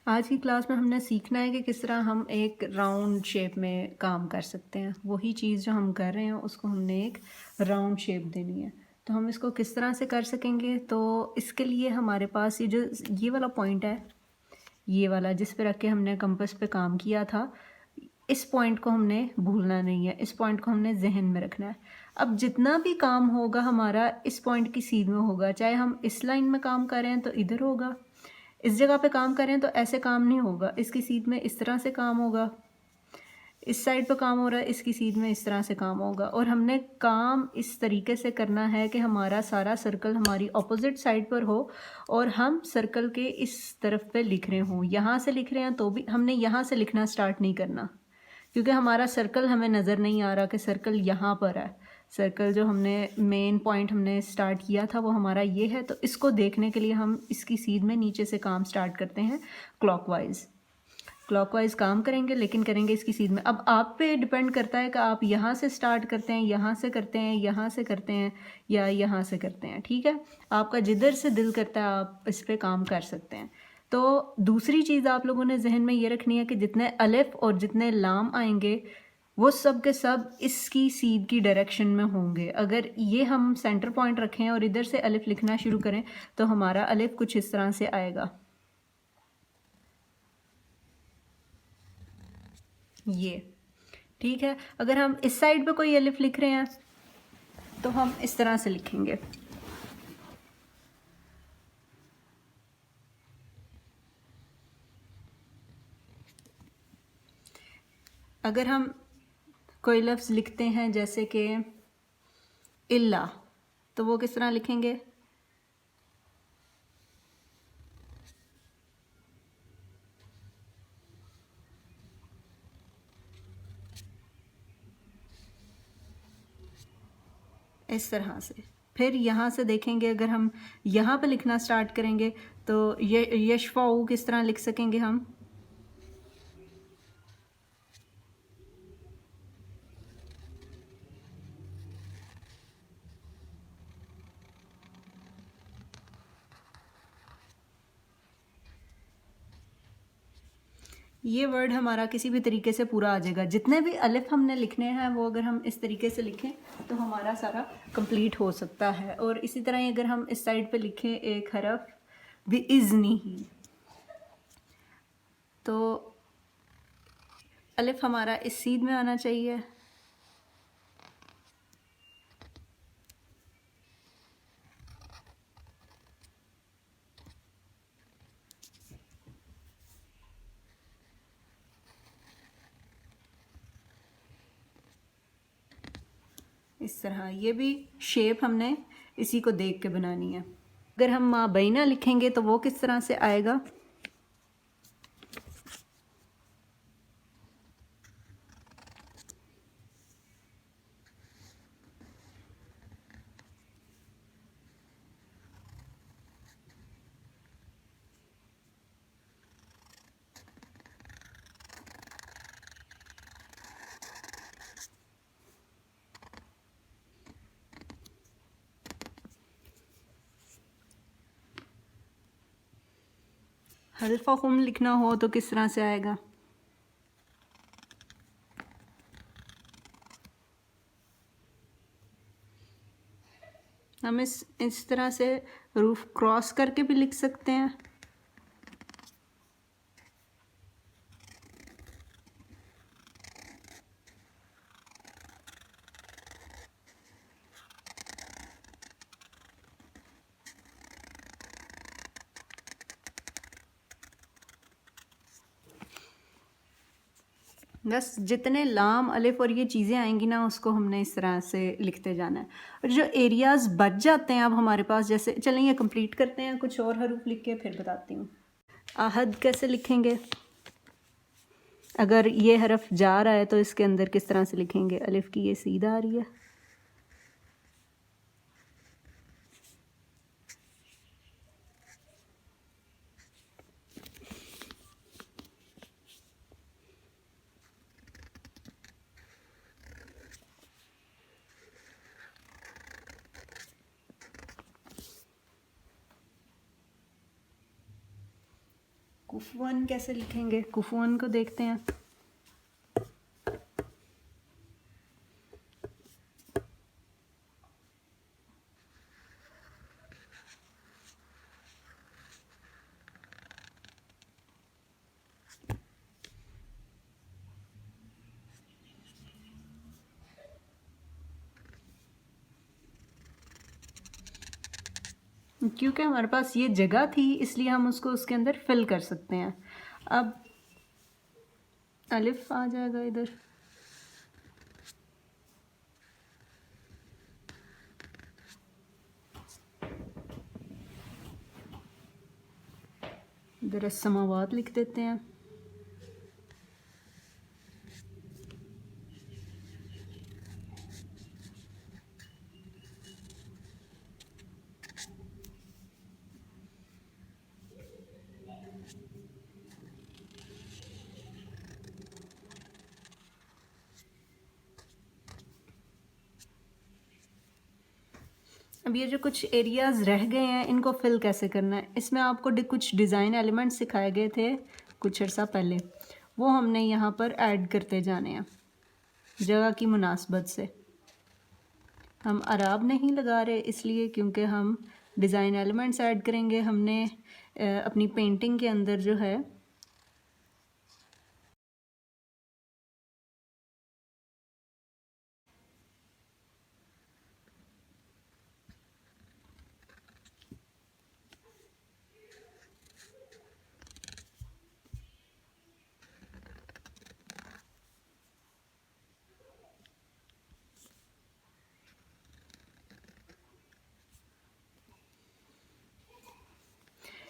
आज की क्लास में हमने सीखना है कि किस तरह हम एक राउंड शेप में काम कर सकते हैं। वही चीज़ जो हम कर रहे हैं उसको हमने एक राउंड शेप देनी है। तो हम इसको किस तरह से कर सकेंगे, तो इसके लिए हमारे पास ये वाला पॉइंट है, ये वाला जिस पे रख के हमने कंपास पे काम किया था, इस पॉइंट को हमने भूलना नहीं है, इस पॉइंट को हमने जहन में रखना है। अब जितना भी काम होगा हमारा इस पॉइंट की सीध में होगा, चाहे हम इस लाइन में काम कर रहे हैं तो इधर होगा, इस जगह पे काम कर रहे हैं तो ऐसे काम नहीं होगा, इसकी सीध में इस तरह से काम होगा, इस साइड पे काम हो रहा है इसकी सीध में इस तरह से काम होगा। और हमने काम इस तरीके से करना है कि हमारा सारा सर्कल हमारी ऑपोजिट साइड पर हो और हम सर्कल के इस तरफ पे लिख रहे हों। यहाँ से लिख रहे हैं तो भी हमने यहाँ से लिखना स्टार्ट नहीं करना, क्योंकि हमारा सर्कल हमें नज़र नहीं आ रहा कि सर्कल यहाँ पर है। सर्कल जो हमने मेन पॉइंट हमने स्टार्ट किया था वो हमारा ये है, तो इसको देखने के लिए हम इसकी सीध में नीचे से काम स्टार्ट करते हैं क्लॉकवाइज। क्लॉकवाइज काम करेंगे लेकिन करेंगे इसकी सीध में। अब आप पे डिपेंड करता है कि आप यहाँ से स्टार्ट करते हैं, यहाँ से करते हैं, यहाँ से करते हैं या यहाँ से करते हैं। ठीक है, आपका जिधर से दिल करता है आप इस पर काम कर सकते हैं। तो दूसरी चीज़ आप लोगों ने जहन में ये रखनी है कि जितने अलिफ और जितने लाम आएंगे वो सब के सब इसकी सीध की डायरेक्शन में होंगे। अगर ये हम सेंटर पॉइंट रखें और इधर से अलिफ लिखना शुरू करें तो हमारा अलिफ कुछ इस तरह से आएगा, ये। ठीक है, अगर हम इस साइड पे कोई अलिफ लिख रहे हैं तो हम इस तरह से लिखेंगे। अगर हम कोई लफ्ज़ लिखते हैं जैसे कि इल्ला, तो वो किस तरह लिखेंगे? इस तरह से। फिर यहाँ से देखेंगे, अगर हम यहाँ पे लिखना स्टार्ट करेंगे तो ये यशफ़ाऊ किस तरह लिख सकेंगे हम? ये वर्ड हमारा किसी भी तरीके से पूरा आ जाएगा। जितने भी अलिफ हमने लिखने हैं वो अगर हम इस तरीके से लिखें तो हमारा सारा कंप्लीट हो सकता है। और इसी तरह ही अगर हम इस साइड पे लिखें एक हरफ बिइज़्नी ही, तो अलिफ हमारा इस सीध में आना चाहिए। इस तरह ये भी शेप हमने इसी को देख के बनानी है। अगर हम माँ बैना लिखेंगे तो वो किस तरह से आएगा? हल्फा खुम लिखना हो तो किस तरह से आएगा? हम इस तरह से रूफ क्रॉस करके भी लिख सकते हैं। बस जितने लाम अलिफ और ये चीज़ें आएंगी ना उसको हमने इस तरह से लिखते जाना है। और जो एरियाज़ बच जाते हैं अब हमारे पास, जैसे चलें ये कंप्लीट करते हैं कुछ और हरूफ लिख के फिर बताती हूँ। आहद कैसे लिखेंगे? अगर ये हरफ जा रहा है तो इसके अंदर किस तरह से लिखेंगे? अलिफ की ये सीधा आ रही है, कुफुअन कैसे लिखेंगे? कुफुअन को देखते हैं। क्योंकि हमारे पास ये जगह थी इसलिए हम उसको उसके अंदर फिल कर सकते हैं। अब अलिफ आ जाएगा इधर। इधर समावात लिख देते हैं। अब ये जो कुछ एरियाज़ रह गए हैं इनको फिल कैसे करना है, इसमें आपको कुछ डिज़ाइन एलिमेंट्स सिखाए गए थे कुछ अर्सा पहले, वो हमने यहाँ पर ऐड करते जाने हैं जगह की मुनासबत से। हम अराब नहीं लगा रहे इसलिए क्योंकि हम डिज़ाइन एलिमेंट्स ऐड करेंगे। हमने अपनी पेंटिंग के अंदर जो है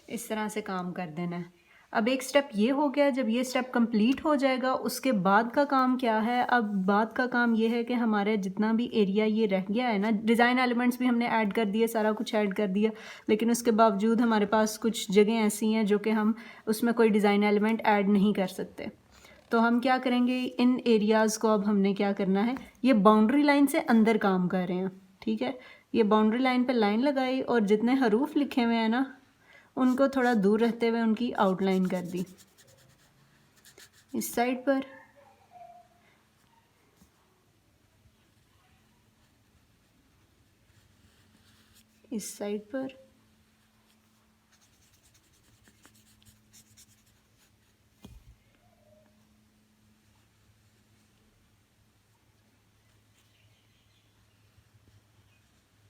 इस तरह से काम कर देना है। अब एक स्टेप ये हो गया, जब ये स्टेप कंप्लीट हो जाएगा उसके बाद का काम क्या है? अब बाद का काम ये है कि हमारे जितना भी एरिया ये रह गया है ना, डिज़ाइन एलिमेंट्स भी हमने ऐड कर दिए, सारा कुछ ऐड कर दिया, लेकिन उसके बावजूद हमारे पास कुछ जगह ऐसी हैं जो कि हम उसमें कोई डिज़ाइन एलिमेंट ऐड नहीं कर सकते। तो हम क्या करेंगे, इन एरियाज़ को अब हमने क्या करना है, ये बाउंड्री लाइन से अंदर काम कर रहे हैं, ठीक है। ये बाउंड्री लाइन पे लाइन लगाई और जितने हरूफ लिखे हुए हैं ना उनको थोड़ा दूर रहते हुए उनकी आउटलाइन कर दी। इस साइड पर इस साइड पर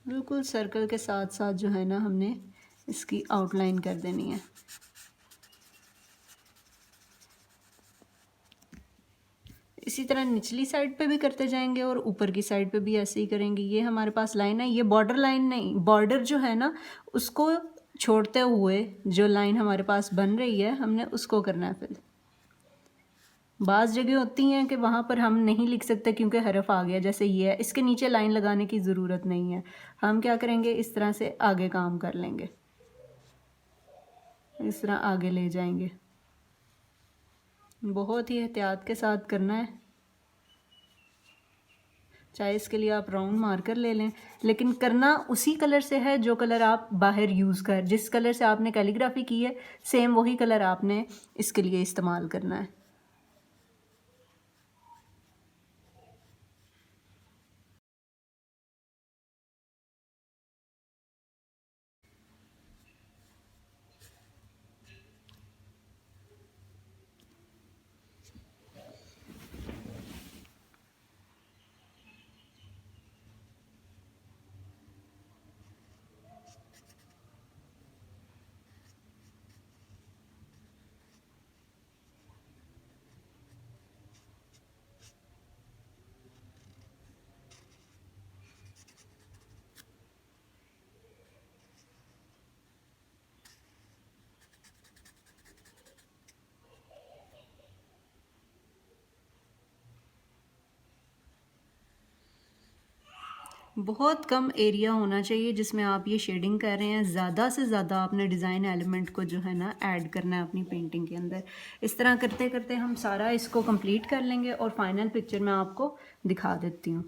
बिल्कुल सर्कल के साथ साथ जो है ना हमने इसकी आउटलाइन कर देनी है। इसी तरह निचली साइड पे भी करते जाएंगे और ऊपर की साइड पे भी ऐसे ही करेंगे। ये हमारे पास लाइन है, ये बॉर्डर लाइन नहीं, बॉर्डर जो है ना उसको छोड़ते हुए जो लाइन हमारे पास बन रही है हमने उसको करना है। फिर बाज़ जगह होती हैं कि वहाँ पर हम नहीं लिख सकते क्योंकि हरफ आ गया, जैसे ये है, इसके नीचे लाइन लगाने की ज़रूरत नहीं है। हम क्या करेंगे, इस तरह से आगे काम कर लेंगे, इस तरह आगे ले जाएंगे। बहुत ही एहतियात के साथ करना है, चाहे इसके लिए आप राउंड मार्कर ले लें, लेकिन करना उसी कलर से है जो कलर आप बाहर यूज़ कर, जिस कलर से आपने कैलीग्राफी की है सेम वही कलर आपने इसके लिए इस्तेमाल करना है। बहुत कम एरिया होना चाहिए जिसमें आप ये शेडिंग कर रहे हैं। ज़्यादा से ज़्यादा आपने डिज़ाइन एलिमेंट को जो है ना ऐड करना है अपनी पेंटिंग के अंदर। इस तरह करते करते हम सारा इसको कंप्लीट कर लेंगे और फाइनल पिक्चर मैं आपको दिखा देती हूँ।